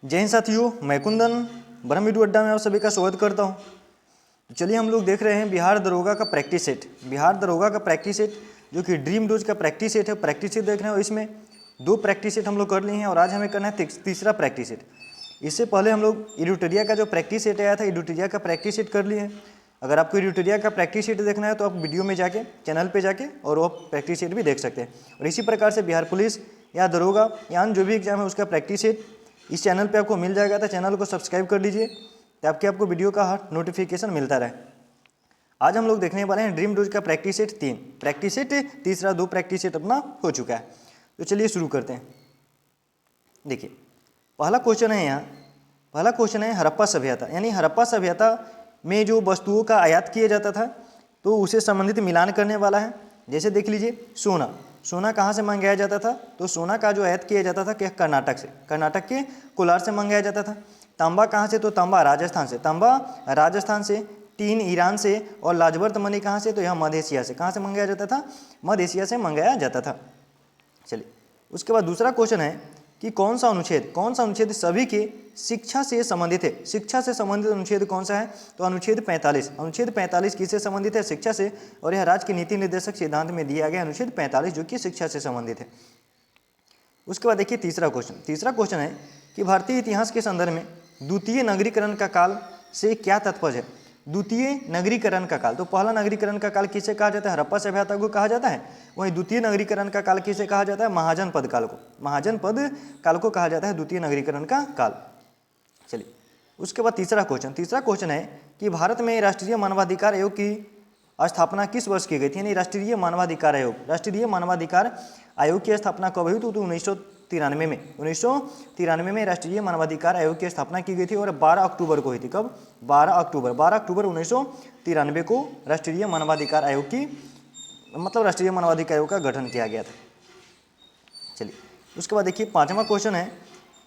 जय हिंद साथियों, मैं कुंदन ब्रह्म वीडियो अड्डा में आप सभी का स्वागत करता हूं। चलिए हम लोग देख रहे हैं बिहार दरोगा का प्रैक्टिस सेट। बिहार दरोगा का प्रैक्टिस सेट जो कि ड्रीम डोज का प्रैक्टिस सेट है, प्रैक्टिस सेट देख रहे हैं। और इसमें 2 प्रैक्टिस सेट हम लोग कर लिए हैं और आज हमें करना है तीसरा प्रैक्टिस सेट। इससे पहले हम लोग एडिटोरिया का जो प्रैक्टिस सेट आया था, एडिटोरिया का प्रैक्टिस सेट कर लिए हैं। अगर आपको एडिटोरिया का प्रैक्टिस सेट देखना है तो आप वीडियो में जाके चैनल पे जाके और वो प्रैक्टिस सेट भी देख सकते हैं। और इसी प्रकार से बिहार पुलिस या दरोगा या जो भी एग्जाम है उसका प्रैक्टिस सेट इस चैनल पे आपको मिल जाएगा। तो चैनल को सब्सक्राइब कर लीजिए ताकि आपको वीडियो का हर नोटिफिकेशन मिलता रहे। आज हम लोग देखने वाले हैं ड्रीम डोज का प्रैक्टिस सेट 3, प्रैक्टिस सेट तीसरा। 2 प्रैक्टिस सेट अपना हो चुका है। तो चलिए शुरू करते हैं। देखिए पहला क्वेश्चन है यहाँ, पहला क्वेश्चन है हड़प्पा सभ्यता, यानी हड़प्पा सभ्यता में जो वस्तुओं का आयात किया जाता था तो उसे संबंधित मिलान करने वाला है। जैसे देख लीजिए सोना, सोना कहाँ से मंगाया जाता था? तो सोना का जो आयात किया जाता था क्या? कर्नाटक से, कर्नाटक के कोलार से मंगाया जाता था। तांबा कहाँ से? तो तांबा राजस्थान से, तांबा राजस्थान से। टीन ईरान से और लाजवर्त मणि कहाँ से? तो यह मध्य एशिया से। कहाँ से मंगाया जाता था? मध्य एशिया से मंगाया जाता था। चलिए उसके बाद दूसरा क्वेश्चन है कि कौन सा अनुच्छेद सभी के शिक्षा से संबंधित है? शिक्षा से संबंधित अनुच्छेद कौन सा है? तो अनुच्छेद 45। अनुच्छेद 45 किससे संबंधित है? शिक्षा से। और यह राज्य के नीति निर्देशक सिद्धांत में दिया गया अनुच्छेद 45 जो कि शिक्षा से संबंधित है। उसके बाद देखिए तीसरा क्वेश्चन है कि भारतीय इतिहास के संदर्भ में द्वितीय नगरीकरण का काल से क्या तात्पर्य है? द्वितीय नगरीकरण का काल, तो पहला नगरीकरण का काल किसे कहा जाता है? हड़प्पा सभ्यता को कहा जाता है। वहीं द्वितीय नगरीकरण का काल किसे कहा जाता है? महाजनपद काल को, महाजनपद काल को कहा जाता है द्वितीय नगरीकरण का काल। चलिए उसके बाद तीसरा क्वेश्चन है कि भारत में राष्ट्रीय मानवाधिकार आयोग की स्थापना किस वर्ष की गई थी? यानी राष्ट्रीय मानवाधिकार आयोग की स्थापना कब हुई? तो 1993 में, 1993 में राष्ट्रीय मानवाधिकार आयोग की स्थापना की गई थी और 12 अक्टूबर को हुई थी। कब? 12 अक्टूबर 1993 को राष्ट्रीय मानवाधिकार आयोग की राष्ट्रीय मानवाधिकार आयोग का गठन किया गया था। चलिए उसके बाद देखिए पांचवा क्वेश्चन है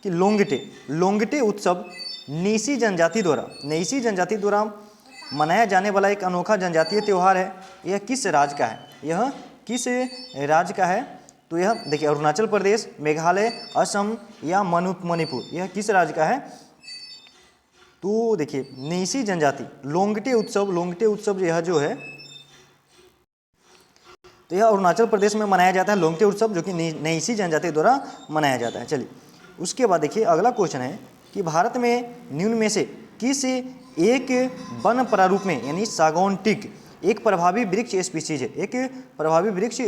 कि लोंगटे उत्सव नीसी जनजाति द्वारा मनाया जाने वाला एक अनोखा जनजातीय त्यौहार है। यह किस राज्य का है? तो यह देखिए अरुणाचल प्रदेश, मेघालय, असम या मणिपुर, यह किस राज्य का है? तो देखिए नीसी जनजाति लोंगटे उत्सव यह जो है तो यह अरुणाचल प्रदेश में मनाया जाता है लोंगटे उत्सव, जो कि नीसी जनजाति द्वारा मनाया जाता है। चलिए उसके बाद देखिए अगला क्वेश्चन है कि भारत में निम्न में से किस एक वन प्रारूप में यानी सागौन टीक एक प्रभावी वृक्ष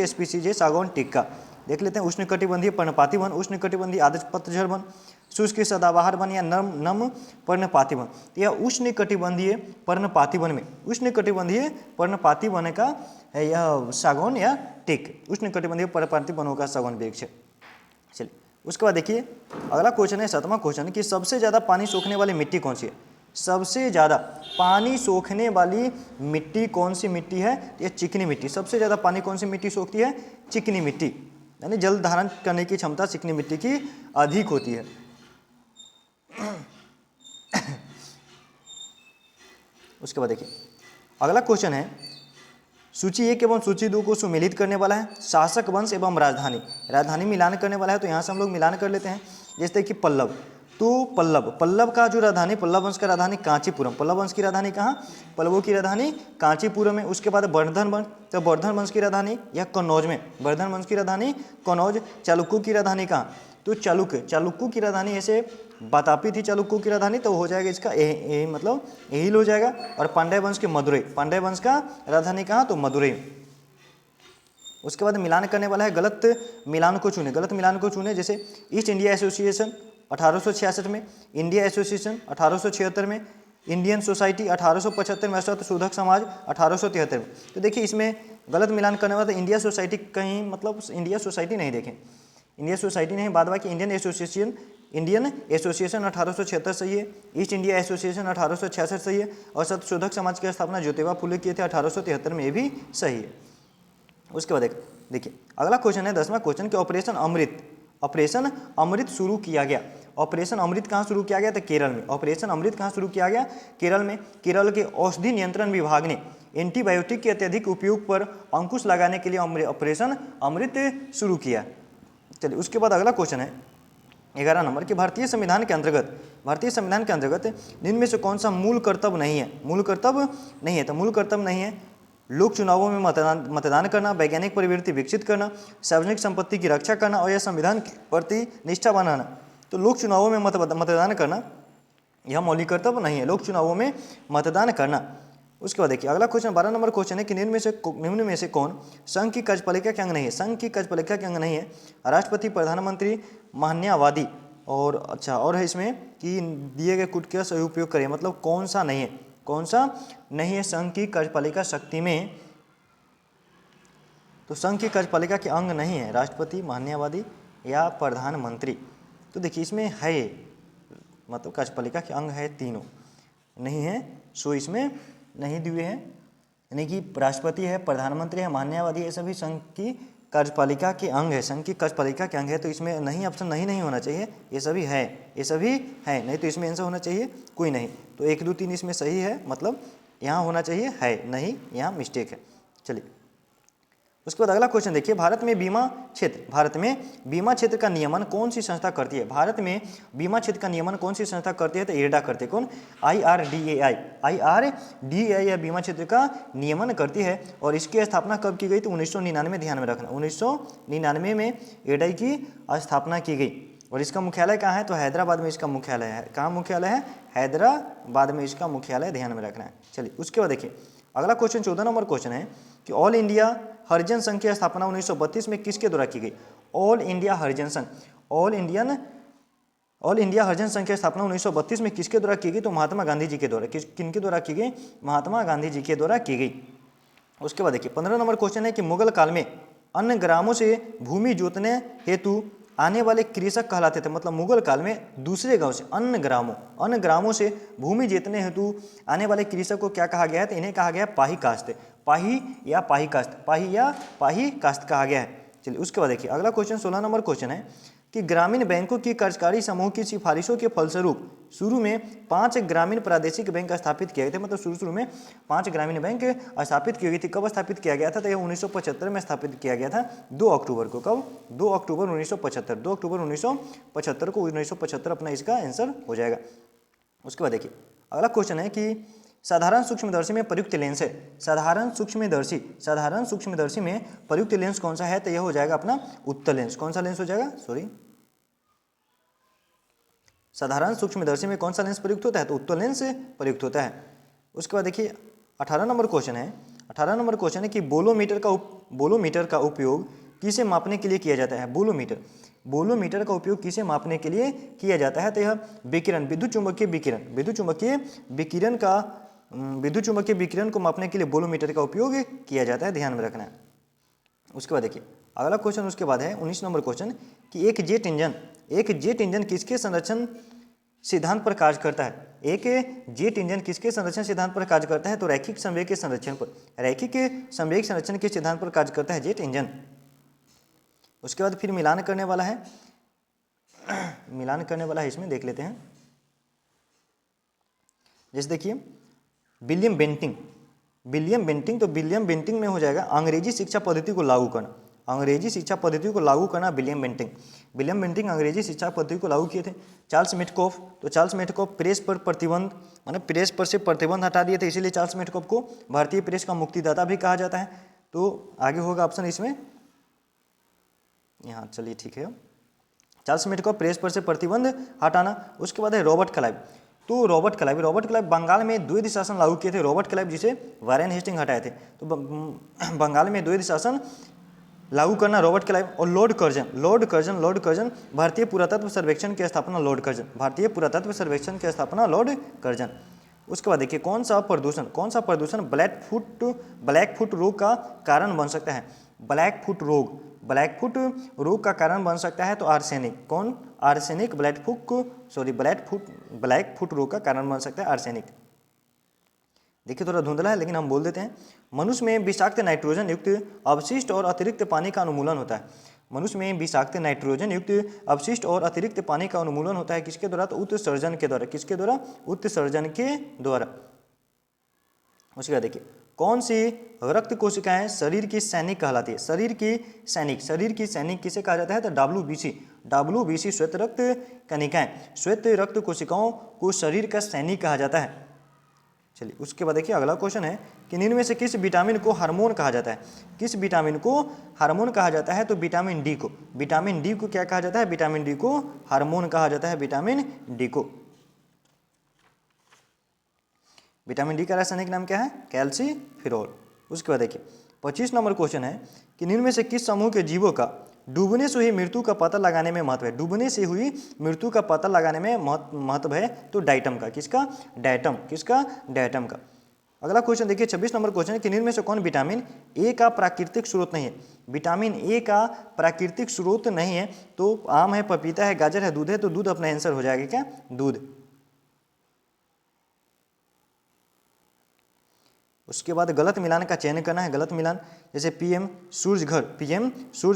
स्पीसीज है सागौन टीक का। देख लेते हैं उष्णकटिबंधीय पर्णपाती वन, उष्णकटिबंधीय आदर्श पतझड़ वन, शुष्क सदाबहार वन या नम पर्णपाती वन। यह उष्णकटिबंधीय पर्णपाती वन का यह सागौन या टीक, उष्णकटिबंधीय पर्णपाती वनों का सागौन वृक्ष है। चलिए उसके बाद देखिए अगला क्वेश्चन है 7वां क्वेश्चन कि सबसे ज़्यादा पानी सोखने वाली मिट्टी कौन सी है? सबसे ज़्यादा पानी सोखने वाली मिट्टी कौन सी मिट्टी है? यह चिकनी मिट्टी। सबसे ज़्यादा पानी कौन सी मिट्टी सोखती है? चिकनी मिट्टी, यानी जल धारण करने की क्षमता चिकनी मिट्टी की अधिक होती है। उसके बाद देखिए अगला क्वेश्चन है सूची 1 एवं सूची 2 को सुमेलित करने वाला है। शासक वंश एवं राजधानी मिलान करने वाला है। तो यहाँ से हम लोग मिलान कर लेते हैं। जैसे कि पल्लव, तो पल्लव का जो राजधानी, पल्लव वंश का राजधानी कांचीपुरम। पल्लव वंश की राजधानी कहाँ? पल्लवों की राजधानी कांचीपुरम में। उसके बाद वर्धन वंश, तो वर्धन वंश की राजधानी या कन्नौज में, वर्धन वंश की राजधानी कन्नौज। चालुक्यों की राजधानी कहाँ? तो चालुक्यों की राजधानी ऐसे बातापी थी चालुक्यों की राजधानी, तो हो जाएगा इसका एहिल हो जाएगा। और पांड्य वंश के मदुरई, पांड्य वंश का राजधानी कहाँ? तो मदुरई। उसके बाद मिलान करने वाला है गलत मिलान को चुने। जैसे ईस्ट इंडिया एसोसिएशन 1866 में, इंडिया एसोसिएशन 1876 में, इंडियन सोसाइटी 1875 में, शोधक समाज 1873 में। तो देखिए इसमें गलत मिलान करने वाला इंडिया सोसाइटी कहीं इंडिया सोसाइटी नहीं देखें, इंडिया सोसाइटी नहीं, बाद बाकी इंडियन एसोसिएशन 1876 सही है, ईस्ट इंडिया एसोसिएशन 1866 सही है, और शोधक समाज की स्थापना ज्योतिबा फुले किए थे 1873 में, ये भी सही है। उसके बाद देखिए अगला क्वेश्चन है 10वां क्वेश्चन कि ऑपरेशन अमृत शुरू किया गया। ऑपरेशन अमृत कहाँ शुरू किया गया? तो केरल में। ऑपरेशन अमृत कहाँ शुरू किया गया? केरल में। केरल के औषधि नियंत्रण विभाग ने एंटीबायोटिक के अत्यधिक उपयोग पर अंकुश लगाने के लिए ऑपरेशन अमृत शुरू किया। चलिए उसके बाद अगला क्वेश्चन है 11 नंबर कि भारतीय संविधान के अंतर्गत निम्न में से कौन सा मूल कर्तव्य नहीं है? मूल कर्तव्य नहीं है, तो मूल कर्तव्य नहीं है लोक चुनावों में मतदान करना, वैज्ञानिक प्रवृत्ति विकसित करना, सार्वजनिक संपत्ति की रक्षा करना और यह संविधान के प्रति निष्ठा बनाना। तो लोक चुनावों में मतदान करना यह मौलिक कर्तव्य नहीं है, लोक चुनावों में मतदान करना। उसके बाद देखिए अगला क्वेश्चन 12 नंबर क्वेश्चन है कि निम्न में से कौन संघ की कार्यपालिका के अंग नहीं है? संघ की कार्यपालिका के अंग नहीं है राष्ट्रपति, प्रधानमंत्री, महान्यायवादी और और है इसमें कि दिए गए कूट का सही उपयोग करें, मतलब कौन सा नहीं है? कौन सा नहीं है संघ की कार्यपालिका शक्ति में? तो संघ की कार्यपालिका के अंग नहीं है राष्ट्रपति, महान्यायवादी या प्रधानमंत्री। तो देखिए इसमें है मतलब कार्यपालिका के अंग है, तीनों नहीं है, सो इसमें नहीं दिए हैं, यानी कि राष्ट्रपति है, प्रधानमंत्री है, महान्यायवादी है, सभी संघ की कार्यपालिका के अंग है, संघ की कार्यपालिका के अंग है। तो इसमें नहीं ऑप्शन नहीं होना चाहिए, ये सभी है, ये सभी है, नहीं तो इसमें आंसर होना चाहिए कोई नहीं। तो 1 2 3 इसमें सही है, मतलब यहाँ होना चाहिए है, नहीं यहाँ मिस्टेक है। चलिए उसके बाद अगला क्वेश्चन देखिए, भारत में बीमा क्षेत्र का नियमन कौन सी संस्था करती है? भारत में बीमा क्षेत्र का नियमन कौन सी संस्था करती है? तो इरडा करती है। कौन? IRDAI या बीमा क्षेत्र का नियमन करती है। और इसकी स्थापना कब की गई? तो 1999 ध्यान में रखना, 1999 में इरडाई की स्थापना की गई। और इसका मुख्यालय कहाँ है? तो हैदराबाद में इसका मुख्यालय है। कहाँ मुख्यालय है? हैदराबाद में इसका मुख्यालय, ध्यान में रखना है। चलिए उसके बाद देखिए अगला क्वेश्चन 14 नंबर क्वेश्चन है कि ऑल इंडिया हरिजन संघ की स्थापना 1932 में किसके द्वारा की गई? ऑल इंडिया हरिजन संघ की स्थापना 1932 में किसके द्वारा की गई? तो महात्मा गांधी जी के द्वारा। किनके द्वारा की गई? महात्मा गांधी जी के द्वारा की गई। उसके बाद देखिए 15 नंबर क्वेश्चन है कि मुगल काल में अन्य ग्रामों से भूमि जोतने हेतु आने वाले कृषक कहलाते थे। मतलब मुगल काल में दूसरे गांव से अन्य ग्रामों से भूमि जोतने हेतु आने वाले कृषक को क्या कहा गया है? तो इन्हें कहा गया पाही कास्त, पाही या पाही कास्त कहा गया है। चलिए उसके बाद देखिए अगला क्वेश्चन 16 नंबर क्वेश्चन है कि ग्रामीण बैंकों की कार्यकारी समूह की सिफारिशों के फलस्वरूप शुरू में 5 ग्रामीण प्रादेशिक बैंक स्थापित किए गए थे। मतलब शुरू में 5 ग्रामीण बैंक स्थापित की गई थी। कब स्थापित किया गया था? तो यह 1975 में स्थापित किया गया था, 2 अक्टूबर को। कब? 2 अक्टूबर 1975, 2 अक्टूबर 1975 को, 1975 अपना इसका आंसर हो जाएगा। उसके बाद देखिए अगला क्वेश्चन है कि साधारण सूक्ष्मदर्शी में प्रयुक्त लेंस है। साधारण सूक्ष्मदर्शी में प्रयुक्त लेंस कौन सा है? तो यह हो जाएगा अपना उत्तल लेंस। कौन सा लेंस हो जाएगा? साधारण सूक्ष्मदर्शी में कौन सा लेंस प्रयुक्त होता है? तो उत्तल लेंस प्रयुक्त होता है। उसके बाद देखिए 18 नंबर क्वेश्चन है कि बोलोमीटर का उपयोग किसे मापने के लिए किया जाता है? बोलोमीटर का उपयोग किसे मापने के लिए किया जाता है? तो यह विकिरण, विद्युत चुंबकीय विकिरण को मापने के लिए बोलोमीटर का उपयोग किया जाता है, ध्यान में रखना है। उसके बाद देखिए अगला क्वेश्चन उसके बाद है 19 नंबर क्वेश्चन कि एक जेट इंजन किसके संरक्षण सिद्धांत पर कार्य करता है? एक जेट इंजन किसके संरक्षण सिद्धांत पर कार्य करता है? तो रैखिक संवेग के संरक्षण के सिद्धांत पर कार्य करता है जेट इंजन। उसके बाद फिर मिलान करने वाला है, इसमें देख लेते हैं। जैसे देखिए विलियम बेंटिंग, तो विलियम बेंटिंग में हो जाएगा अंग्रेजी शिक्षा पद्धति को लागू करना, विलियम बेंटिंग अंग्रेजी शिक्षा पद्धति को लागू किए थे। चार्ल्स मेटकॉफ प्रेस पर प्रतिबंध, प्रेस पर से प्रतिबंध हटा दिए थे, इसीलिए चार्ल्स मेटकॉफ को भारतीय प्रेस का मुक्तिदाता भी कहा जाता है। तो आगे होगा ऑप्शन इसमें यहाँ, चलिए ठीक है। चार्ल्स मेटकॉफ प्रेस पर से प्रतिबंध हटाना। उसके बाद है रॉबर्ट क्लाइव। तो रॉबर्ट क्लाइव बंगाल में द्वैध शासन लागू किए थे। रॉबर्ट क्लाइव जिसे वारेन हेस्टिंग हटाए थे, तो बंगाल में द्वैध शासन लागू करना रॉबर्ट क्लाइव। और लॉर्ड कर्जन भारतीय पुरातत्व सर्वेक्षण की स्थापना लॉर्ड कर्जन। उसके बाद देखिए कौन सा प्रदूषण ब्लैकफुट रोग का कारण बन सकता है? ब्लैकफुट रोग का कारण बन सकता है तो आर्सेनिक। कौन? आर्सेनिक ब्लैकफुट रोग का कारण बन सकता है आर्सेनिक। देखिए थोड़ा धुंधला है लेकिन हम बोल देते हैं। मनुष्य में विषाक्त नाइट्रोजन युक्त अवशिष्ट और अतिरिक्त पानी का उन्मूलन होता है। मनुष्य में विषाक्त नाइट्रोजन युक्त अवशिष्ट और अतिरिक्त पानी का उन्मूलन होता है किसके द्वारा? तो उत्सर्जन के द्वारा। उसके बाद देखिए कौन सी रक्त कोशिकाएं शरीर की सैनिक कहलाती है? शरीर की सैनिक किसे कहा जाता है? तो WBC श्वेत रक्त कणिकाएं, श्वेत रक्त कोशिकाओं को शरीर का सैनिक कहा जाता है। चलिए उसके बाद देखिए अगला क्वेश्चन है कि निम्न में से किस विटामिन को हार्मोन कहा जाता है? किस विटामिन को हार्मोन कहा जाता है? तो विटामिन डी को। विटामिन डी को क्या कहा जाता है? विटामिन डी को हार्मोन कहा जाता है, विटामिन डी को। विटामिन डी का रासायनिक नाम क्या है? कैल्सीफेरॉल। उसके बाद देखिए 25 नंबर क्वेश्चन है कि निम्न में से किस समूह के जीवों का डूबने से हुई मृत्यु का पता लगाने में महत्व है? डूबने से हुई मृत्यु का पता लगाने में महत्व है तो डाइटम का। किसका? डाइटम। किसका? डाइटम का। अगला क्वेश्चन देखिए 26 नंबर क्वेश्चन है कि निम्न में से कौन विटामिन ए का प्राकृतिक स्रोत नहीं है? विटामिन ए का प्राकृतिक स्रोत नहीं है तो आम है, पपीता है, गाजर है, दूध है। तो दूध अपना आंसर हो जाएगा क्या? दूध। उसके बाद गलत मिलान का चयन करना है। गलत मिलान जैसे पीएम सूर्य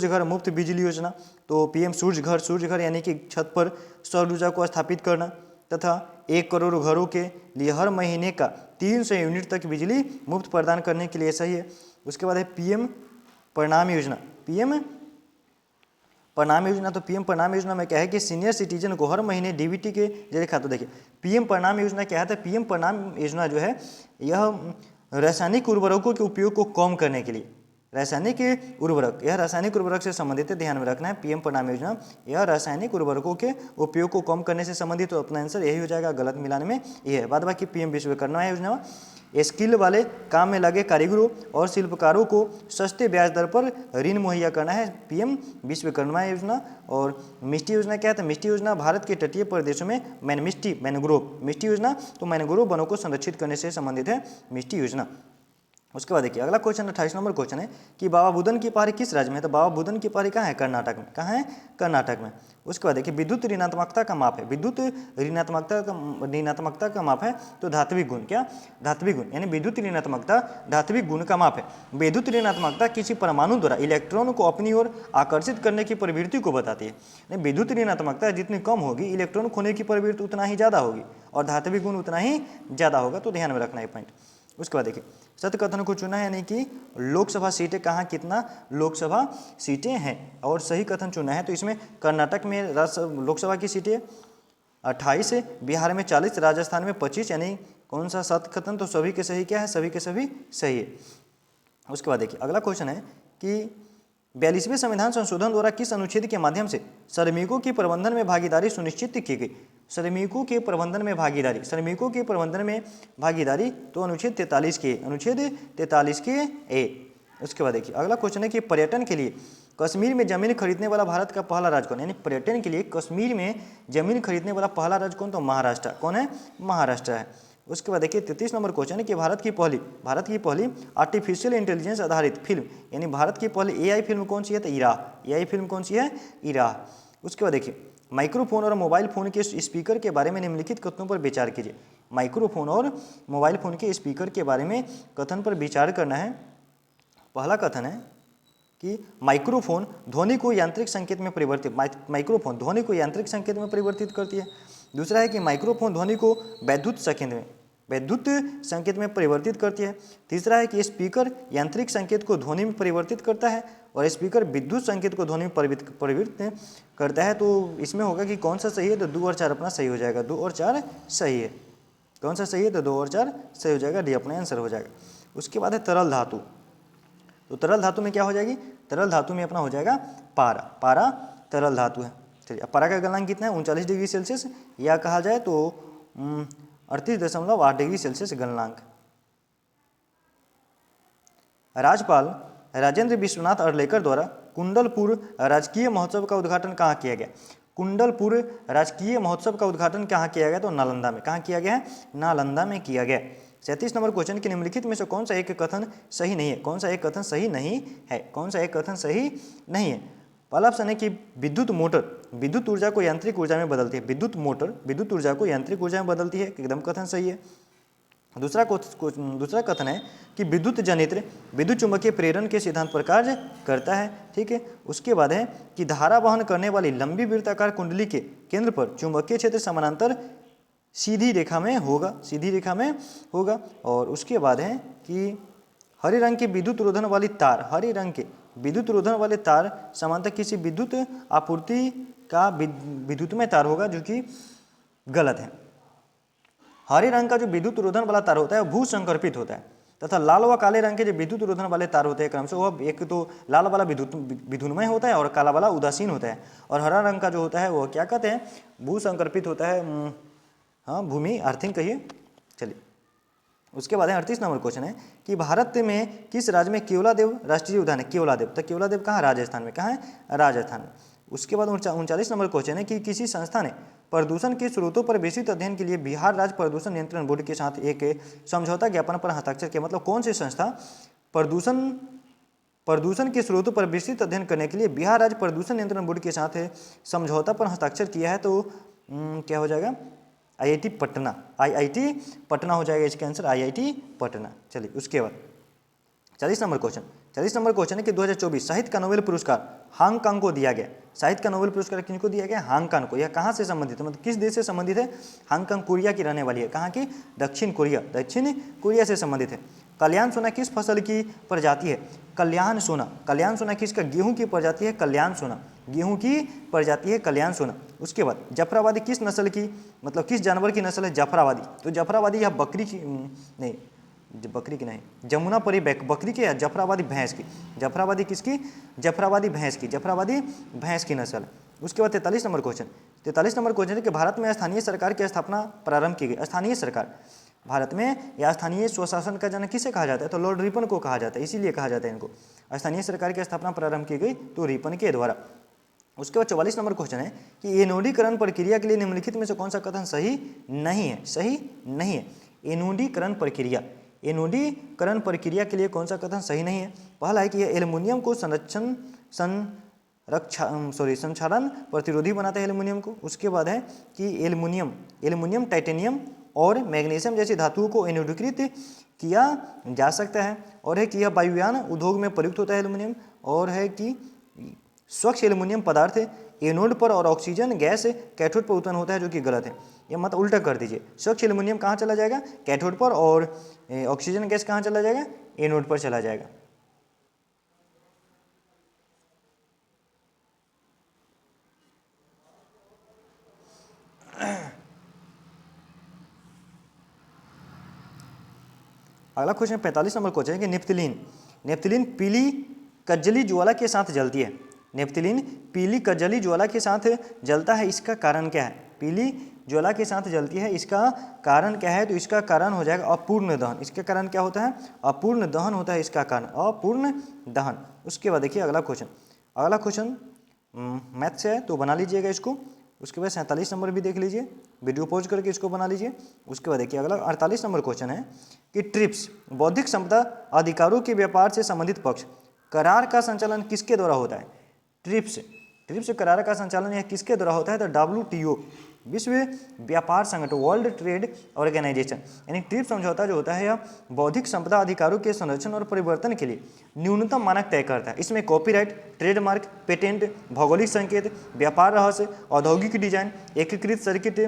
घर मुफ्त बिजली योजना, तो पीएम सूर्य घर यानी कि छत पर सौर ऊर्जा को स्थापित करना तथा 1 करोड़ घरों के लिए हर महीने का 300 यूनिट तक बिजली मुफ्त प्रदान करने के लिए सही है। उसके बाद है पीएम प्रणाम योजना। पीएम प्रणाम योजना, तो पीएम प्रणाम योजना में क्या है कि सीनियर सिटीजन को हर महीने डीबीटी के जरिए खाता। देखिए पीएम प्रणाम योजना क्या है? तो पीएम प्रणाम योजना जो है यह रासायनिक उर्वरकों के उपयोग को कम करने के लिए, रासायनिक उर्वरक, यह रासायनिक उर्वरक से संबंधित है, ध्यान में रखना है। पीएम प्रणाम योजना यह रासायनिक उर्वरकों के उपयोग को कम करने से संबंधित, तो अपना आंसर यही हो जाएगा। गलत मिलान में ये है। बाद बाकी पीएम विश्वकर्मा योजना स्किल वाले काम में लगे कारीगरों और शिल्पकारों को सस्ते ब्याज दर पर ऋण मुहैया करना है, पीएम विश्वकर्मा योजना। और मिष्टी योजना क्या है? तो मिष्टी योजना भारत के तटीय प्रदेशों में मिष्टी योजना, तो मैनग्रोव वनों को संरक्षित करने से संबंधित है मिष्टी योजना। उसके बाद देखिए अगला क्वेश्चन 28 नंबर क्वेश्चन है कि बाबा बुदन की पहाड़ी किस राज्य में है? तो बाबा बुदन की पहाड़ी कहाँ है? कर्नाटक में। कहाँ है? कर्नाटक में। उसके बाद देखिए विद्युत ऋणात्मकता का माप है। विद्युत ऋणात्मकता का माप है तो धात्विक गुण। क्या? धात्विक गुण, यानी विद्युत ऋणात्मकता धात्विक गुण का माप है। विद्युत ऋणात्मकता किसी परमाणु द्वारा इलेक्ट्रॉन को अपनी ओर आकर्षित करने की प्रवृत्ति को बताती है। विद्युत ऋणात्मकता जितनी कम होगी इलेक्ट्रॉन खोने की प्रवृत्ति उतना ही ज़्यादा होगी और धात्विक गुण उतना ही ज़्यादा होगा, तो ध्यान में रखना है पॉइंट। उसके बाद देखिए सत्य कथन को चुना है, यानी कि लोकसभा सीटें कहाँ कितना लोकसभा सीटें हैं, और सही कथन चुना है। तो इसमें कर्नाटक में लोकसभा की सीटें 28 है, बिहार में 40, राजस्थान में 25, यानी कौन सा सत्य कथन? तो सभी के सही क्या है? सभी के सभी सही है। उसके बाद देखिए अगला क्वेश्चन है कि 42वें संविधान संशोधन द्वारा किस अनुच्छेद के माध्यम से श्रमिकों की प्रबंधन में भागीदारी सुनिश्चित की गई? श्रमिकों के प्रबंधन में भागीदारी, श्रमिकों के प्रबंधन में भागीदारी, तो अनुच्छेद 43 के, अनुच्छेद 43 के ए। उसके बाद देखिए अगला क्वेश्चन है कि पर्यटन के लिए कश्मीर में जमीन खरीदने वाला भारत का पहला राज्य कौन? यानी पर्यटन के लिए कश्मीर में जमीन खरीदने वाला पहला राज्य कौन? तो महाराष्ट्र। कौन है? महाराष्ट्र है। उसके बाद देखिए 33 नंबर क्वेश्चन है कि भारत की पहली आर्टिफिशियल इंटेलिजेंस आधारित फिल्म, यानी भारत की पहली एआई फिल्म कौन सी है? तो इराह। एआई फिल्म कौन सी है? इराह। उसके बाद देखिए माइक्रोफोन और मोबाइल फोन के स्पीकर के बारे में निम्नलिखित कथनों पर विचार कीजिए। माइक्रोफोन और मोबाइल फोन के स्पीकर के बारे में कथन पर विचार करना है। पहला कथन है कि माइक्रोफोन ध्वनि को यांत्रिक संकेत में परिवर्तित, माइक्रोफोन ध्वनि को यांत्रिक संकेत में परिवर्तित करती है। दूसरा है कि माइक्रोफोन ध्वनि को वैद्युत संकेत में परिवर्तित करती है। तीसरा है कि स्पीकर यांत्रिक संकेत को ध्वनि में परिवर्तित करता है और स्पीकर विद्युत संकेत को ध्वनि में परिवर्तित करता है। तो इसमें होगा कि कौन सा सही है? तो 2 और 4 अपना सही हो जाएगा। 2 और 4 सही है। कौन सा सही है? तो 2 और 4 सही हो जाएगा, डी अपना आंसर हो जाएगा। उसके बाद है तरल धातु। तो तरल धातु में क्या हो जाएगी? तरल धातु में अपना हो जाएगा पारा। पारा तरल धातु है। चलिए अब पारा का गलनांक कितना है? 39 डिग्री सेल्सियस, या कहा जाए तो 38.8 डिग्री सेल्सियस गलनांक। राज्यपाल राजेंद्र विश्वनाथ अर्लेकर द्वारा कुंडलपुर राजकीय महोत्सव का उद्घाटन कहाँ किया गया? कुंडलपुर राजकीय महोत्सव का उद्घाटन कहाँ किया गया? तो नालंदा में। कहाँ किया गया है? नालंदा में किया गया। 37 नंबर क्वेश्चन के निम्नलिखित में से कौन सा एक कथन सही नहीं है? कौन सा एक कथन सही नहीं है? कौन सा एक कथन सही नहीं है? पहला ऑप्शन है कि विद्युत मोटर विद्युत ऊर्जा को यांत्रिक ऊर्जा में बदलती है। विद्युत मोटर विद्युत ऊर्जा को यांत्रिक ऊर्जा में बदलती है, एकदम कथन सही है। दूसरा कथन है कि विद्युत जनित्र विद्युत चुंबकीय प्रेरण के सिद्धांत पर कार्य करता है। ठीक है। उसके बाद है कि धारा वहन करने वाली लंबी वृत्ताकार कुंडली के केंद्र पर चुंबकीय क्षेत्र समानांतर सीधी रेखा में होगा। और उसके बाद है कि हरे रंग के विद्युत रोधन वाली तार, हरे रंग के विद्युत रोधन वाले तार सामान्यतः किसी विद्युत आपूर्ति का विद्युतमय तार होगा, जो कि गलत है। हरे रंग का जो विद्युत रोधन वाला तार होता है वो भू संकर्पित होता है, तथा लाल व काले रंग के जो विद्युत रोधन वाले तार होते हैं क्रम से, वह एक तो लाल वाला विद्युन्मय होता है और काला वाला उदासीन होता है, और हरा रंग का जो होता है वह क्या कहते हैं, भू संकर्पित होता है। हाँ, भूमि अर्थिंग कहिए। चलिए, उसके बाद 38 नंबर क्वेश्चन है कि भारत में किस राज्य में केवलादेव राष्ट्रीय उद्यान है? केवलादेव, तो केवलादेव कहाँ? राजस्थान में। कहाँ है? राजस्थान में। उसके बाद 39 नंबर क्वेश्चन है कि किसी संस्था ने प्रदूषण के स्रोतों पर विस्तृत अध्ययन के लिए बिहार राज्य प्रदूषण नियंत्रण बोर्ड के साथ एक समझौता ज्ञापन पर हस्ताक्षर किया। मतलब कौन सी संस्था प्रदूषण के स्रोतों पर विस्तृत अध्ययन करने के लिए बिहार राज्य प्रदूषण नियंत्रण बोर्ड के साथ समझौता पर हस्ताक्षर किया है? तो क्या हो जाएगा? IIT पटना, IIT पटना हो जाएगा इसका आंसर, IIT पटना। चलिए, उसके बाद 40 नंबर क्वेश्चन, 40 नंबर क्वेश्चन है कि 2024 साहित्य का नोबेल पुरस्कार हांगकांग को दिया गया। साहित्य का नोबेल पुरस्कार किनको दिया गया? हांगकांग को। यह कहाँ से संबंधित है, मतलब किस देश से संबंधित है? हांगकांग कोरिया की रहने वाली है। कहाँ की? दक्षिण कोरिया, दक्षिण कोरिया से संबंधित है। कल्याण सोना किस फसल की प्रजाति है? कल्याण सोना, कल्याण सोना किसका? गेहूं की प्रजाति है कल्याण सोना, गेहूं की प्रजाति है कल्याण सोना। उसके बाद जफराबादी किस नस्ल की, मतलब किस जानवर की नस्ल है? जफराबादी। तो जफराबादी या बकरी की नहीं, बकरी की नहीं, जमुनापरी बकरी की या जफराबादी भैंस की? जफराबादी किसकी? जफराबादी भैंस की, जफराबादी भैंस की नस्ल। उसके बाद 43 नंबर क्वेश्चन, 43 नंबर क्वेश्चन है कि भारत में स्थानीय सरकार की स्थापना प्रारंभ की गई। स्थानीय सरकार भारत में या स्थानीय स्वशासन का जनक किसे कहा जाता है? तो लॉर्ड रिपन को कहा जाता है, इसीलिए कहा जाता है इनको। स्थानीय सरकार की स्थापना प्रारंभ की गई तो रिपन के द्वारा। उसके बाद 44 नंबर क्वेश्चन है कि एनोडीकरण प्रक्रिया के लिए निम्नलिखित में से कौन सा कथन सही नहीं है? सही नहीं है। एनोडीकरण प्रक्रिया, एनोडीकरण प्रक्रिया के लिए कौन सा कथन सही नहीं है? पहला है कि यह एल्युमिनियम को संक्षारण प्रतिरोधी बनाता है एल्युमिनियम को। उसके बाद है कि एल्युमिनियम, टाइटेनियम और मैग्नीशियम जैसी धातुओं को एनोडीकृत किया जा सकता है। और है कि यह वायुयान उद्योग में प्रयुक्त होता है एल्युमिनियम। और है कि स्वच्छ एल्युमिनियम पदार्थ एनोड पर और ऑक्सीजन गैस कैथोड पर उत्पन्न होता है, जो कि गलत है। ये मत उल्टा कर दीजिए, स्वच्छ एल्युमिनियम कहाँ चला जाएगा? कैथोड पर, और ऑक्सीजन गैस कहाँ चला जाएगा? एनोड पर चला जाएगा। अगला क्वेश्चन 45 नंबर क्वेश्चन है कि नेप्थिलीन पीली कज्जली ज्वाला के साथ जलती है। नेप्थिलीन पीली कज्जली ज्वाला के साथ जलता है, इसका कारण क्या है? पीली ज्वाला के साथ जलती है, इसका कारण क्या है? तो इसका कारण हो जाएगा अपूर्ण दहन। इसका कारण क्या होता है? अपूर्ण दहन होता है इसका कारण, अपूर्ण दहन। उसके बाद देखिए अगला क्वेश्चन मैथ से है, तो बना लीजिएगा इसको। उसके बाद 47 नंबर भी देख लीजिए, वीडियो पॉज करके इसको बना लीजिए। उसके बाद देखिए अगला 48 नंबर क्वेश्चन है कि ट्रिप्स बौद्धिक संपदा अधिकारों के व्यापार से संबंधित पक्ष करार का संचालन किसके द्वारा होता है? ट्रिप्स करार का संचालन यह किसके द्वारा होता है? तो WTO, विश्व व्यापार संगठन, वर्ल्ड ट्रेड ऑर्गेनाइजेशन। यानी ट्रिप्स समझौता जो होता है यह बौद्धिक संपदा अधिकारों के संरक्षण और परिवर्तन के लिए न्यूनतम मानक तय करता है। इसमें कॉपीराइट, ट्रेडमार्क, पेटेंट, भौगोलिक संकेत, व्यापार रहस्य, औद्योगिक डिजाइन, एकीकृत सर्किट,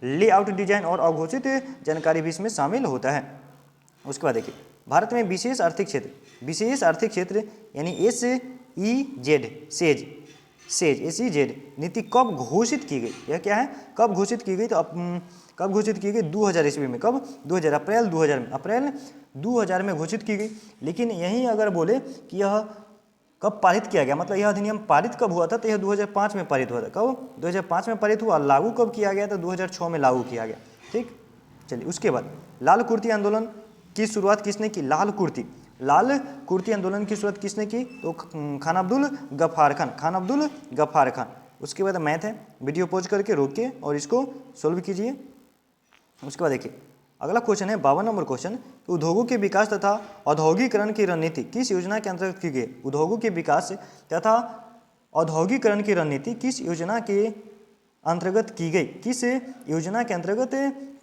लेआउट डिजाइन और अघोषित जानकारी भी इसमें शामिल होता है। उसके बाद देखिए भारत में विशेष आर्थिक क्षेत्र यानी SEZ नीति कब घोषित की गई? यह क्या है? कब घोषित की गई? तो कब घोषित की गई? 2000 ईस्वी में। कब? 2000, अप्रैल 2000 में घोषित की गई। लेकिन यहीं अगर बोले कि यह कब पारित किया गया, मतलब यह अधिनियम पारित कब हुआ था? तो यह 2005 में पारित हुआ था। कब? 2005 में पारित हुआ। लागू कब किया गया? तो 2006 में लागू किया गया। ठीक, चलिए। उसके बाद लाल कुर्ती आंदोलन की शुरुआत किसने की? लाल कुर्ती आंदोलन की शुरुआत किसने की? तो खान अब्दुल गफ्फार खान। उसके बाद मैथ है, वीडियो पॉज करके रोक के और इसको सोल्व कीजिए। उसके बाद देखिए अगला क्वेश्चन है 52 नंबर क्वेश्चन, उद्योगों के विकास तथा औद्योगिकरण की रणनीति किस योजना के अंतर्गत की गई? उद्योगों के विकास तथा औद्योगिकरण की रणनीति किस योजना के अंतर्गत की गई? किस योजना के अंतर्गत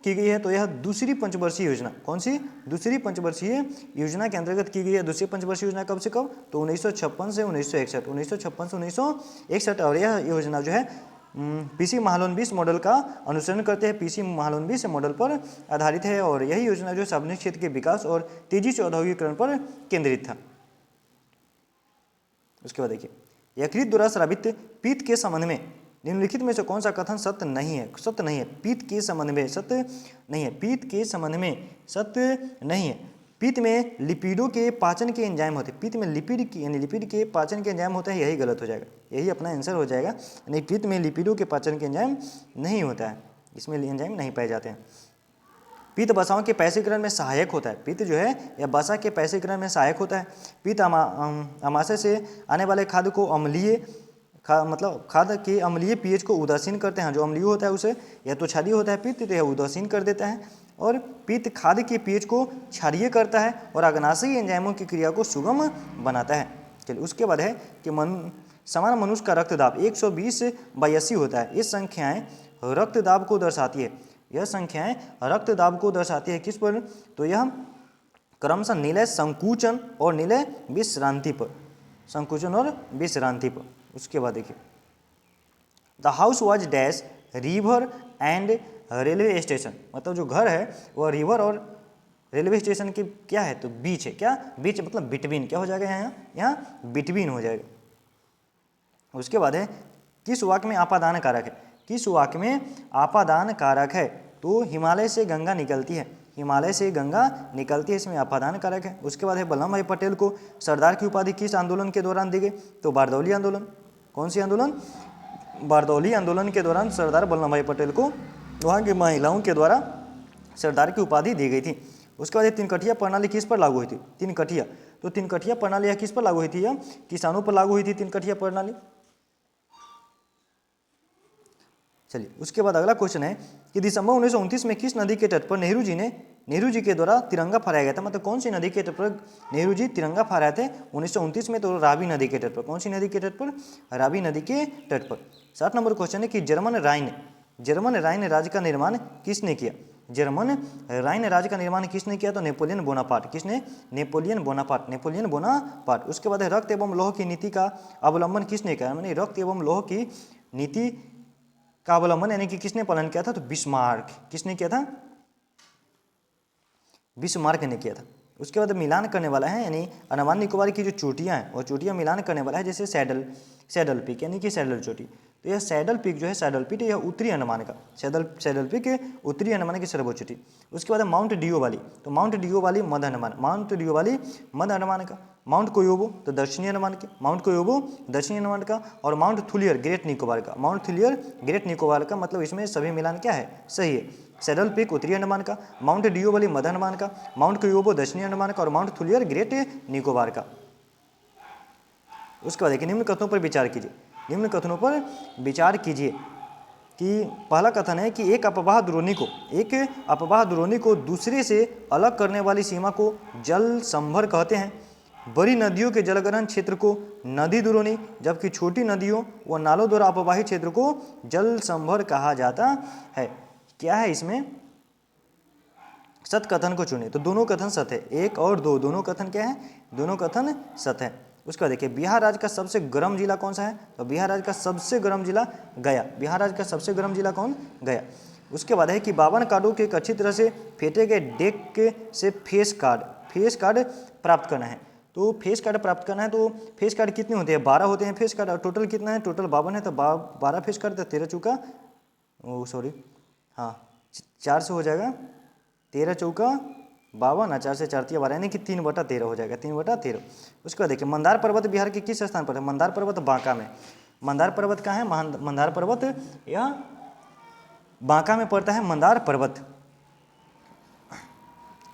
की गई है? तो यह दूसरी पंचवर्षीय योजना। कौन सी? दूसरी पंचवर्षीय योजना के अंतर्गत की गई है। दूसरी पंचवर्षीय योजना कब से कब? तो 1956 से 1961, 1956 से 1961। और यह योजना जो है पीसी महालनोबिस मॉडल का अनुसरण करते हैं। पीसी महालनोबिस मॉडल पर आधारित है और यही योजना जो सार्वजनिक क्षेत्र के विकास और तेजी से औद्योगिकरण पर केंद्रित था। उसके बाद देखिए, यकृत द्वारा स्रावित पित्त के संबंध में निम्नलिखित में से कौन सा कथन सत्य नहीं है? सत्य नहीं है। पित्त के संबंध में सत्य नहीं है। पित्त के संबंध में सत्य नहीं है। पित्त में लिपिडों के पाचन के एंजाइम होते हैं। पित्त में लिपिड की यानी लिपिड के पाचन के एंजाइम होता है, यही गलत हो जाएगा, यही अपना आंसर हो जाएगा। यानी पित्त में लिपिडों के पाचन के एंजाइम नहीं होता है, इसमें एंजाइम नहीं पाए जाते हैं। पित्त वसाओं के पैसीकरण में सहायक होता है। पित्त जो है या वसा के पैसीकरण में सहायक होता है। पित्त अमाशय से आने वाले खाद्य को अम्लीय मतलब खाद्य के अम्लीय पीएच को उदासीन करते हैं। जो अम्लीय होता है उसे या तो क्षारीय होता है पित्त, तो यह उदासीन कर देता है। और पित्त खाद्य के पीएच को क्षारीय करता है और अग्नाशयी एंजाइमों की क्रिया को सुगम बनाता है। चलिए, उसके बाद है कि समान मनुष्य का रक्तदाब 120/80 होता है। ये संख्याएं रक्तदाब को दर्शाती है। यह संख्याएं रक्तदाब को दर्शाती है किस पर? तो यह क्रमशः निलय संकुचन और निलय विश्रांति पर, संकुचन और विश्रांति पर। उसके बाद देखिए, the house was dash river and railway station, मतलब जो घर है वह रिवर और रेलवे स्टेशन के क्या है? तो बीच है। क्या बीच मतलब बिटवीन, क्या हो जाएगा यहाँ बिटवीन हो जाएगा। उसके बाद है किस वाक्य में आपादान कारक है? किस वाक्य में आपादान कारक है? तो हिमालय से गंगा निकलती है, हिमालय से गंगा निकलती है, इसमें आपादान कारक है। उसके बाद है वल्लभ भाई पटेल को सरदार की उपाधि किस आंदोलन के दौरान दी गई? तो बारदौली आंदोलन। कौन सी आंदोलन? बारदौली आंदोलन के दौरान सरदार वल्लभ भाई पटेल को वहाँ की महिलाओं के द्वारा सरदार की उपाधि दी गई थी। उसके बाद तिनकठिया प्रणाली किस पर लागू हुई थी? तिनकठिया। तो तिनकठिया प्रणाली किस पर लागू हुई थी? यह किसानों पर लागू हुई थी तिनकठिया प्रणाली। चलिए, उसके बाद अगला क्वेश्चन है कि दिसंबर 1929 में किस नदी के तट पर नेहरू जी के द्वारा तिरंगा फहराया गया था? मतलब कौन सी नदी के तट पर नेहरू जी तिरंगा फहराए थे 1929 में? तो रावी नदी के तट पर। कौन सी नदी के तट पर? रावी नदी के तट पर। 7 नंबर क्वेश्चन है कि जर्मन राइन राज्य का निर्माण किसने किया? जर्मन राइन राज्य का निर्माण किसने किया? तो नेपोलियन बोनापार्ट। किसने? Napoleon Bonaparte. उसके बाद है रक्त एवं लौह की नीति का अवलंबन किसने किया? यानी रक्त एवं लौह की नीति का अवलंबन यानी कि किसने पालन किया था? तो बिस्मार्क। किसने किया था? बिस्मार्क ने किया था। उसके बाद मिलान करने वाला है, यानी अंडमान निकोबार की जो चोटियां हैं वो चोटियां मिलान करने वाला है, जैसे सैडल पीक यानी कि सैडल चोटी। तो यह सैडल पीक जो है, सैडल पीक यह उत्तरी अंडमान का सैडल पीक उत्तरी अंडमान की सर्वोच्च चोटी। उसके बाद माउंट डिओवाली, तो माउंट डिओवाली मध्य अंडमान, माउंट डिओवाली मध्य अंडमान का। माउंट कोयोबो तो दक्षिणी अंडमान के, माउंट कोयोबो दक्षिणी अंडमान का। और माउंट थुलियर ग्रेट निकोबार का, माउंट थुलियर ग्रेट निकोबार का। मतलब इसमें सभी मिलान क्या है? सही है। सैडल पीक उत्तरी अंडमान का, माउंट डिओवाली मध्य अंडमान का, माउंट कोयोबो दक्षिणी अंडमान का और माउंट थुलियर ग्रेट निकोबार का। उसके बाद देखिए, निम्न कथनों पर विचार कीजिए। निम्न कथनों पर विचार कीजिए कि पहला कथन है कि एक अपवाह द्रोणी को दूसरे से अलग करने वाली सीमा को जल संभर कहते हैं। बड़ी नदियों के जलग्रहण क्षेत्र को नदी द्रोणी, जबकि छोटी नदियों व नालों द्वारा अपवाही क्षेत्र को जल संभर कहा जाता है। क्या है इसमें? सत्य कथन को चुने। तो दोनों कथन सत्य है, 1 और 2 दोनों कथन क्या है? दोनों कथन सत्य है। उसके बाद देखिए, बिहार राज्य का सबसे गर्म जिला कौन सा है? तो बिहार राज्य का सबसे गर्म जिला गया। बिहार राज्य का सबसे गर्म जिला कौन? गया। उसके बाद है कि 52 कार्डों के एक अच्छी तरह से फेंटे गए डेक से फेस कार्ड प्राप्त करना है। तो फेस कार्ड प्राप्त करना है, तो फेस कार्ड कितने होते हैं? 12 होते हैं फेस कार्ड। टोटल कितना है? टोटल 52 है, तो 12 फेस कार्ड, तो 13 चौका 4 से हो जाएगा, 13 चौका 52 ना, 4 से 4 12 यानी कि 3/13 हो जाएगा, 3/13। उसके बाद देखिए, मंदार पर्वत बिहार के किस स्थान पर है? मंदार पर्वत बांका में। मंदार पर्वत कहाँ है? मंदार पर्वत यह बांका में पड़ता है, मंदार पर्वत।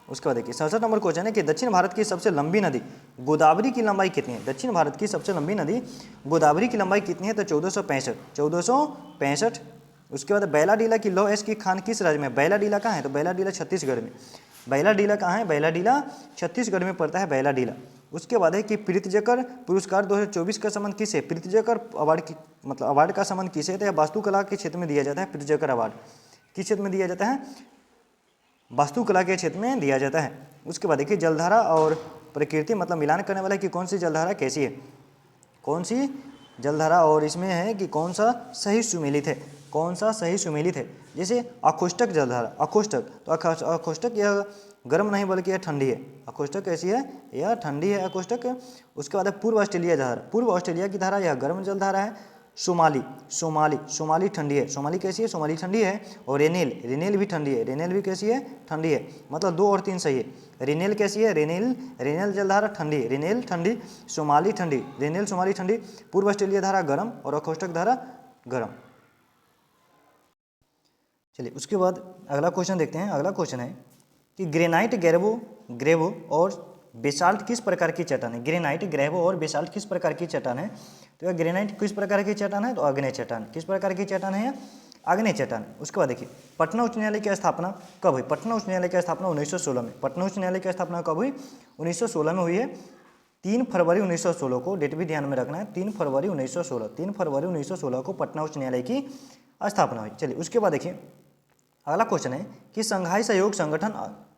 उसके बाद देखिए, 67 नंबर क्वेश्चन है कि दक्षिण भारत की सबसे लंबी नदी गोदावरी की लंबाई कितनी है? दक्षिण भारत की सबसे लंबी नदी गोदावरी की लंबाई कितनी है? तो 1465। उसके बाद बैलाडीला की लौह अयस्क की खान किस राज्य में? बैलाडीला कहाँ है? तो बैलाडीला छत्तीसगढ़ में। बैलाडीला कहाँ है? बैलाडीला छत्तीसगढ़ में पड़ता है बैलाडीला। उसके बाद है कि प्रीतिजकर पुरस्कार 2024 का संबंध किस है? प्रीतिजकर अवार्ड की मतलब अवार्ड का संबंध किसे? तो यह वास्तुकला के क्षेत्र में दिया जाता है। प्रीतिजकर अवार्ड किस क्षेत्र में दिया जाता है? वास्तुकला के क्षेत्र में दिया जाता है। उसके बाद देखिए, जलधारा और प्रकृति मतलब मिलान करने वाला कि कौन सी जलधारा कैसी है? कौन सी जलधारा, और इसमें है कि कौन सा सही सुमेलित है, कौन सा सही सुमेलित है। जैसे अकोष्ठक जलधारा, अकोष्ठक, तो अकोष्ठक यह गर्म नहीं बल्कि यह ठंडी है। अकोष्ठक कैसी है, यह ठंडी है अकोष्ठक। उसके बाद है पूर्व ऑस्ट्रेलिया धारा, पूर्व ऑस्ट्रेलिया की धारा यह गर्म जलधारा है। सोमाली, सोमाली, सोमाली ठंडी है। सोमाली कैसी है, सोमाली ठंडी है। और रेनेल, रेनेल भी ठंडी है। रेनेल भी कैसी है, ठंडी है। मतलब 2 और 3 सही है। रेनेल कैसी है, रेनेल, रेनेल जलधारा ठंडी है, रेनेल ठंडी, सोमाली ठंडी, रेनेल सोमाली ठंडी, पूर्व ऑस्ट्रेलिया धारा गर्म और अकोष्ठक धारा गर्म। चलिए उसके बाद अगला क्वेश्चन देखते हैं। अगला क्वेश्चन है कि ग्रेनाइट, ग्रेवो और बेसाल्ट किस प्रकार की चट्टान है। ग्रेनाइट, ग्रेवो और बेसाल्ट किस प्रकार की चट्टान है। तो यह ग्रेनाइट किस प्रकार की चट्टान है, तो आग्नेय चट्टान। किस प्रकार की चट्टान है, आग्नेय चट्टान। उसके बाद देखिए पटना उच्च न्यायालय की स्थापना कब हुई। पटना उच्च न्यायालय की स्थापना 1916 में। पटना उच्च न्यायालय की स्थापना कब हुई, 1916 में हुई है। 3 फरवरी 1916 को, डेट भी ध्यान में रखना है, 3 फरवरी 1916, 3 फरवरी 1916 को पटना उच्च न्यायालय की स्थापना हुई। चलिए उसके बाद देखिए अगला क्वेश्चन है कि संघाई सहयोग संगठन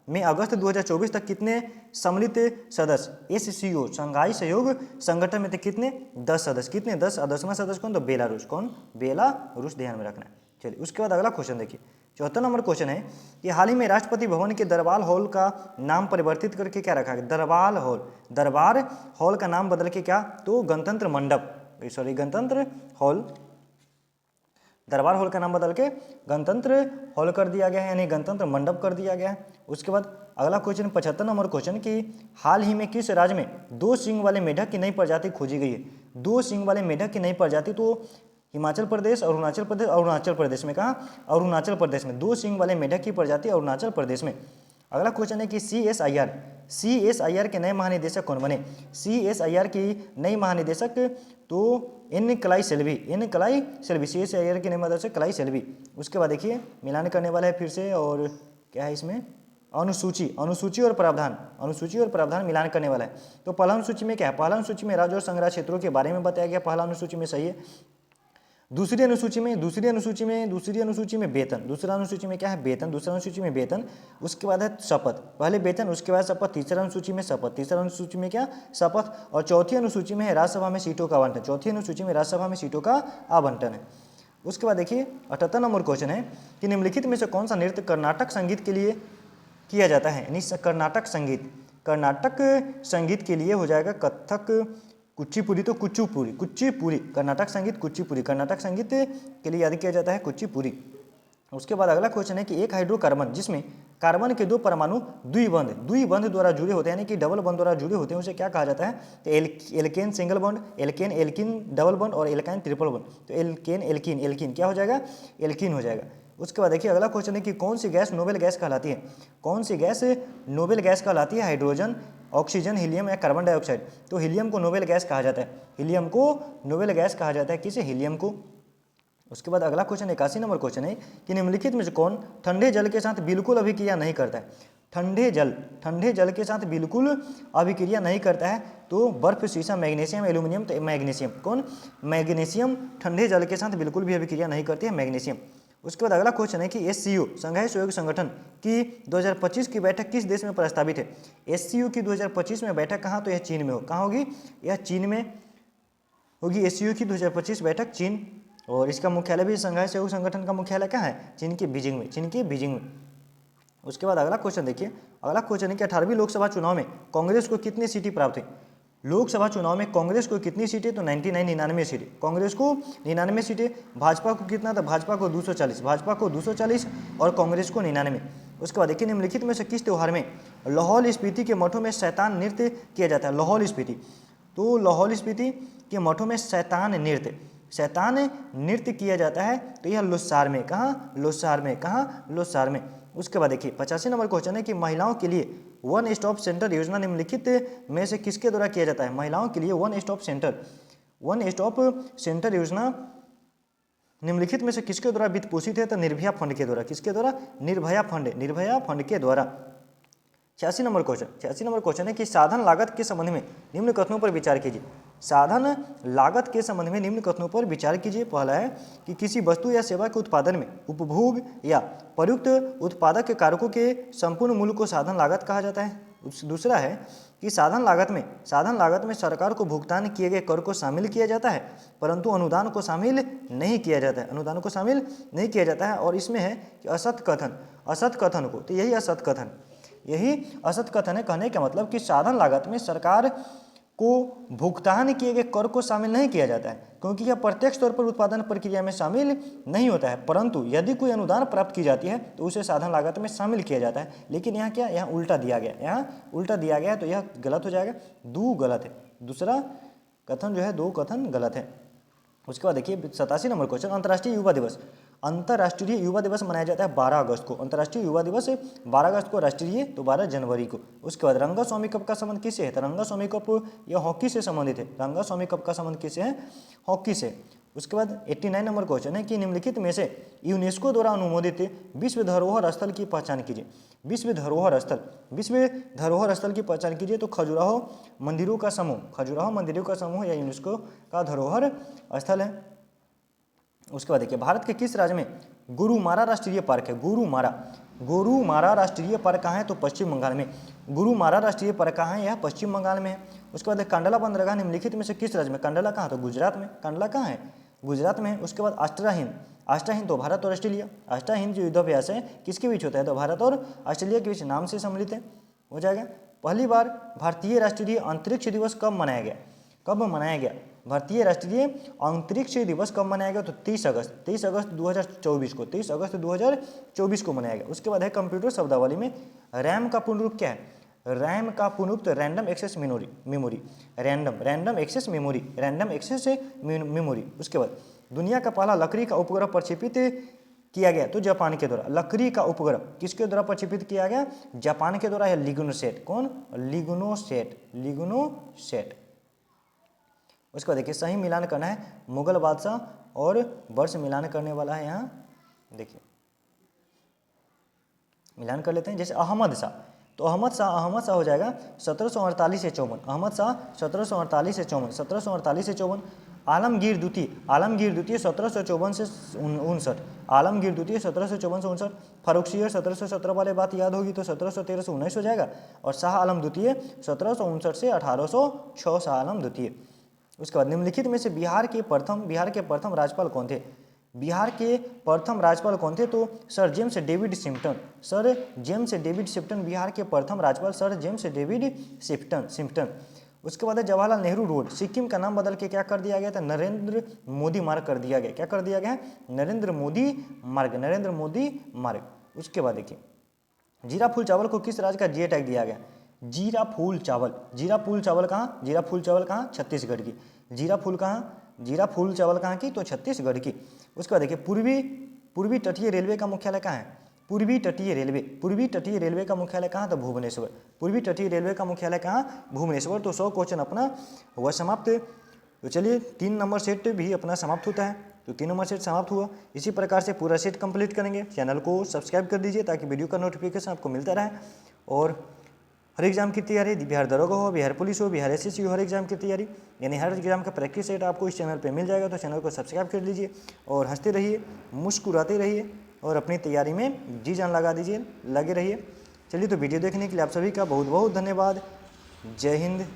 में अगस्त 2024 तक कितने सम्मिलित सदस्य, SCO संघाई सहयोग संगठन में थे कितने, 10 सदस्य। कितने, 10। 10वां सदस्य कौन, तो बेलारूस। कौन, बेलारूस, ध्यान में रखना है। चलिए उसके बाद अगला क्वेश्चन देखिए 74 नंबर क्वेश्चन है कि हाल ही में राष्ट्रपति भवन के दरबार हॉल का नाम परिवर्तित करके क्या रखा गया। दरबार हॉल, दरबार हॉल का नाम बदल के क्या, तो गणतंत्र मंडप, सॉरी गणतंत्र हॉल, दरबार हॉल का नाम बदल के गणतंत्र हॉल कर दिया गया है, यानी गणतंत्र मंडप कर दिया गया है। उसके बाद अगला क्वेश्चन 75 नंबर क्वेश्चन कि हाल ही में किस राज्य में 2 सींग वाले मेढक की नई प्रजाति खोजी गई है। 2 सींग वाले मेढक की नई प्रजाति, तो हिमाचल प्रदेश, अरुणाचल प्रदेश, अरुणाचल प्रदेश में। कहाँ, अरुणाचल प्रदेश में 2 सींग वाले मेढक की प्रजाति अरुणाचल प्रदेश में। अगला क्वेश्चन है कि CSIR के नए महानिदेशक कौन बने। CSIR की नई महानिदेशक तो एन कलाई सेल्वी, CSIR के नए महानिदेशक कलाई सेल्वी। उसके बाद देखिए मिलान करने वाला है फिर से, और क्या है इसमें, अनुसूची और प्रावधान मिलान करने वाला है। तो पहला अनुसूची में क्या है, पहला अनुसूची में राज्य और संग्रह क्षेत्रों के बारे में बताया गया, पहला अनुसूची में सही है। दूसरी अनुसूची में वेतन, दूसरा अनुसूची में क्या है, वेतन, दूसरा अनुसूची में वेतन। उसके बाद है शपथ, पहले वेतन उसके बाद शपथ, तीसरा अनुसूची में शपथ, तीसरा अनुसूची में क्या, शपथ। और चौथी अनुसूची में है राज्यसभा में सीटों का आवंटन, चौथी अनुसूची में राज्यसभा में सीटों का आवंटन है। उसके बाद देखिए 78 नंबर क्वेश्चन है कि निम्नलिखित में से कौन सा नृत्य कर्नाटक संगीत के लिए किया जाता है। यानी कर्नाटक संगीत के लिए हो जाएगा कथक, कुचिपुड़ी, तो कुचिपुड़ी, कर्नाटक संगीत के लिए याद किया जाता है कुचिपुड़ी। उसके बाद अगला क्वेश्चन है कि एक हाइड्रोकार्बन जिसमें कार्बन के 2 परमाणु द्विबंध द्वारा जुड़े होते हैं, यानी कि डबल बंध द्वारा जुड़े होते हैं, उसे क्या कहा जाता है, तो alkane single bond, alkene double bond और एल्काइन ट्रिपल बॉन्ड। तो एल्किन क्या हो जाएगा, एल्किन हो जाएगा। उसके बाद देखिए अगला क्वेश्चन है कि कौन सी गैस नोबेल गैस कहलाती है। कौन सी गैस नोबेल गैस कहलाती है, हाइड्रोजन, ऑक्सीजन, हीलियम या कार्बन डाइऑक्साइड। तो हीलियम को नोबेल गैस कहा जाता है, हीलियम को नोबेल गैस कहा जाता है, किसे, हीलियम को। उसके बाद अगला क्वेश्चन 81 नंबर क्वेश्चन है कि निम्नलिखित में से कौन ठंडे जल के साथ बिल्कुल अभिक्रिया नहीं करता है। ठंडे जल के साथ बिल्कुल अभिक्रिया नहीं करता है, तो बर्फ, शीशा, मैग्नीशियम, एल्यूमिनियम। तो मैग्नीशियम, कौन, मैग्नीशियम ठंडे जल के साथ बिल्कुल भी अभिक्रिया नहीं करती है, मैग्नीशियम। उसके बाद अगला क्वेश्चन है कि SCO संघाई सहयोग संगठन की 2025 की बैठक किस देश में प्रस्तावित है। SCO की 2025 में बैठक कहाँ, तो यह चीन में हो, कहाँ होगी, यह चीन में होगी। SCO की 2025 बैठक चीन, और इसका मुख्यालय भी, संघाई सहयोग संगठन का मुख्यालय कहाँ है, चीन के बीजिंग में। उसके बाद अगला क्वेश्चन देखिए, अगला क्वेश्चन है कि 18वीं लोकसभा चुनाव में कांग्रेस को कितनी सीटें प्राप्त हुई। लोकसभा चुनाव में कांग्रेस को कितनी सीटें, तो 99 सीटें, कांग्रेस को 99 सीटें। भाजपा को कितना था, भाजपा को 240 और कांग्रेस को 99। उसके बाद देखिए निम्नलिखित में से किस त्यौहार में लाहौल स्पीति के मठों में शैतान नृत्य किया जाता है। लाहौल स्पीति, तो लाहौल स्पीति के मठों में शैतान नृत्य किया जाता है, तो यह लोसार में, कहाँ, लोसार में। उसके बाद देखिए 85 नंबर क्वेश्चन है कि महिलाओं के लिए वन स्टॉप सेंटर योजना निम्नलिखित में से किसके द्वारा किया जाता है। महिलाओं के लिए वन स्टॉप सेंटर योजना निम्नलिखित में से किसके द्वारा वित्त पोषित है, तो निर्भया फंड के द्वारा। किसके द्वारा, निर्भया फंड के द्वारा। 86 नंबर क्वेश्चन है कि साधन लागत के संबंध में निम्न कथनों पर विचार कीजिए। साधन लागत के संबंध में निम्न कथनों पर विचार कीजिए। पहला है कि किसी वस्तु या सेवा के उत्पादन में उपभोग या प्रयुक्त उत्पादक के कारकों के संपूर्ण मूल्य को साधन लागत कहा जाता है। दूसरा है कि साधन लागत में सरकार को भुगतान किए गए कर को शामिल किया जाता है, परंतु अनुदान को शामिल नहीं किया जाता है, अनुदान को शामिल नहीं किया जाता है। और इसमें है कि असत कथन को, तो यही असत कथन है। कहने का मतलब कि साधन लागत में सरकार को भुगतान किए गए कर को शामिल नहीं किया जाता है, क्योंकि यह प्रत्यक्ष तौर पर उत्पादन प्रक्रिया में शामिल नहीं होता है, परंतु यदि कोई अनुदान प्राप्त की जाती है तो उसे साधन लागत में शामिल किया जाता है। लेकिन यहाँ क्या, यहाँ उल्टा दिया गया है, तो यह गलत हो जाएगा, दो गलत है, दूसरा कथन जो है, दो कथन गलत है। उसके बाद देखिए 87 नंबर क्वेश्चन, अंतर्राष्ट्रीय युवा दिवस मनाया जाता है 12 अगस्त को। अंतर्राष्ट्रीय युवा दिवस 12 अगस्त को, राष्ट्रीय तो 12 जनवरी को। उसके बाद रंगास्वामी कप का संबंध किससे है, तो रंगास्वामी कप यह हॉकी से संबंधित है, रंगास्वामी कप का संबंध किससे है, हॉकी से। उसके बाद 89 नंबर क्वेश्चन है कि निम्नलिखित में से यूनेस्को द्वारा अनुमोदित विश्व धरोहर स्थल की पहचान कीजिए। विश्व धरोहर स्थल की पहचान कीजिए, तो खजुराहो मंदिरों का समूह या यूनेस्को का धरोहर स्थल है। उसके बाद देखिए भारत के किस राज्य में गोरुमारा राष्ट्रीय पार्क है, गोरुमारा राष्ट्रीय पार्क कहाँ है, तो पश्चिम बंगाल में। गोरुमारा राष्ट्रीय पार्क कहाँ है, यह पश्चिम बंगाल में है। उसके बाद कांडला बंदरगाह निम्नलिखित में से किस राज्य में, कांडला कहाँ, तो गुजरात में। कांडला कहाँ है, गुजरात में है। उसके बाद आष्ट्रा-हिंद तो भारत और ऑस्ट्रेलिया, आष्ट्रा-हिंद जो युद्धाभ्यास है किसके बीच होता है, तो भारत और ऑस्ट्रेलिया के बीच, नाम से सम्मिलित है, हो जाएगा। पहली बार भारतीय राष्ट्रीय अंतरिक्ष दिवस कब मनाया गया, भारतीय राष्ट्रीय अंतरिक्ष दिवस कब मनाया गया, तो 30 अगस्त 2024 को मनाया गया। उसके बाद है कंप्यूटर शब्दावली में रैम का पूर्ण रूप क्या है, रैम का पूर्ण रूप तो रैंडम एक्सेस मेमोरी। उसके बाद दुनिया का पहला लकड़ी का उपग्रह प्रक्षेपित किया गया, तो जापान के द्वारा। लकड़ी का उपग्रह किसके द्वारा प्रक्षेपित किया गया, जापान के द्वारा है, लिग्नोसेट। कौन, लिग्नोसेट। उसके बाद देखिए सही मिलान करना है, मुगल बादशाह और वर्ष मिलान करने वाला है, यहाँ देखिए मिलान कर लेते हैं। जैसे अहमद शाह, तो अहमद शाह हो जाएगा 1748 से 54, अहमद शाह 1748 से 54। आलमगीर द्वितीय 1754 से 59, आलमगीर द्वितीय 1754 से 59। फारुखशियर 1717 वाले बात याद होगी, तो 1713 से 19 हो जाएगा। और शाह आलम द्वितीय 1759 से 1806, शाह आलम द्वितीय। उसके बाद निम्नलिखित में से बिहार के प्रथम राज्यपाल कौन थे, तो sir James David Shipton Bihar के प्रथम राज्यपाल, सर जेम्स डेविड शिप्टन। उसके बाद जवाहरलाल नेहरू रोड सिक्किम का नाम बदल के क्या कर दिया गया था, नरेंद्र मोदी मार्ग कर दिया गया। क्या कर दिया गया, नरेंद्र मोदी मार्ग। उसके बाद देखिए जीरा फूल चावल को किस राज्य का जीआई टैग दिया गया, जीरा फूल चावल कहाँ, छत्तीसगढ़ की। जीरा फूल चावल कहाँ की, तो छत्तीसगढ़ की। उसके बाद देखिए पूर्वी तटीय रेलवे का मुख्यालय कहाँ है, पूर्वी तटीय रेलवे का मुख्यालय कहाँ, तो भुवनेश्वर। पूर्वी तटीय रेलवे का मुख्यालय कहाँ, भुवनेश्वर। तो 100 क्वेश्चन अपना हुआ समाप्त। तो चलिए 3 नंबर सेट भी अपना समाप्त होता है, तो 3 नंबर सेट समाप्त हुआ। इसी प्रकार से पूरा सेट कंप्लीट करेंगे। चैनल को सब्सक्राइब कर दीजिए ताकि वीडियो का नोटिफिकेशन आपको मिलता रहे। और हर एग्जाम की तैयारी, बिहार दरोगा हो, बिहार पुलिस हो, बिहार एसएससी हो, हर एग्जाम की तैयारी यानी हर एग्जाम का प्रैक्टिस सेट आपको इस चैनल पे मिल जाएगा। तो चैनल को सब्सक्राइब कर लीजिए और हंसते रहिए, मुस्कुराते रहिए और अपनी तैयारी में जी जान लगा दीजिए, लगे रहिए। चलिए तो वीडियो देखने के लिए आप सभी का बहुत बहुत धन्यवाद। जय हिंद,